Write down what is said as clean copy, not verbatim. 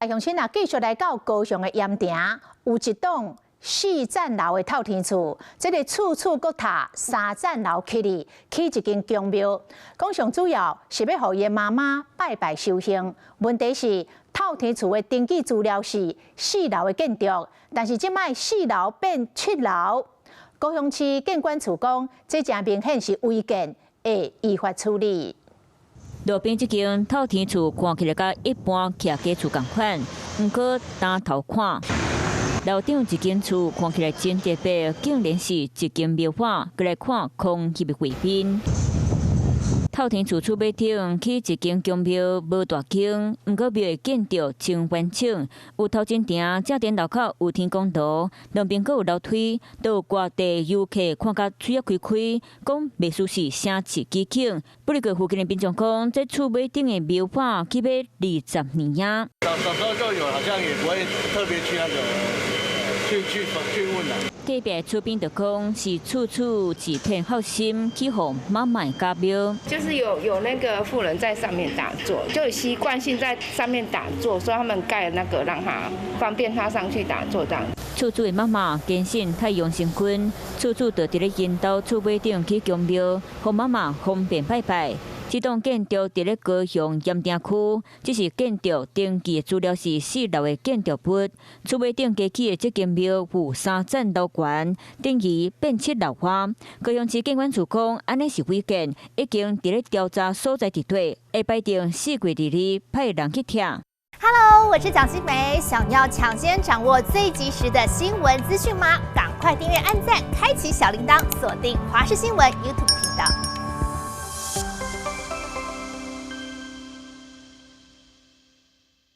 乡亲啊，继续来到高雄的盐埕，有一栋4层楼的透天厝，这个厝厝阁塔3层楼起哩，起一间宫庙。讲上主要是要互伊的妈妈拜拜修行。问题是透天厝的登记资料是4楼的建筑，但是即摆4楼变7楼。高雄市建管处讲，这正明显是违建，会依法处理。 路边这间透天厝看起来甲一般徛家厝同款，不过打头看，楼顶一间厝看起来真特别，竟然是一间庙画。过来看空翕的画面。透天厝厝尾顶起一间宫庙，无大间，不过庙的建筑真完整。有头前埕正殿路口有天公炉，两边阁有楼梯，都有外地游客看甲嘴啊开开，讲袂输是城市奇景。不过附近的民众讲，这厝尾顶的庙画起码20年呀。小时候就有，好像也不会特别去那个去问啊。 隔壁厝边就讲是处处一片好心，去互妈妈家庙。就是有那个妇人在上面打坐，就有习惯性在上面打坐，所以他们盖那个让他方便他上去打坐这样。厝主的妈妈坚信太阳神君，处处就伫咧引导厝尾顶去宫庙，互妈妈方便拜拜。 这栋建筑伫咧高雄盐埕区，只是建筑登记的资料是4楼的建筑物。厝尾顶加起的这间庙有3层楼高，等于变7楼花。高雄市建管处讲，安尼是违建，已经伫咧调查所在地底，会摆定4月2日派人去听。 Hello， 我是蒋欣梅。想要抢先掌握最及时的新闻资讯吗？赶快订阅、按赞、开启小铃铛，锁定华视新闻 YouTube 频道。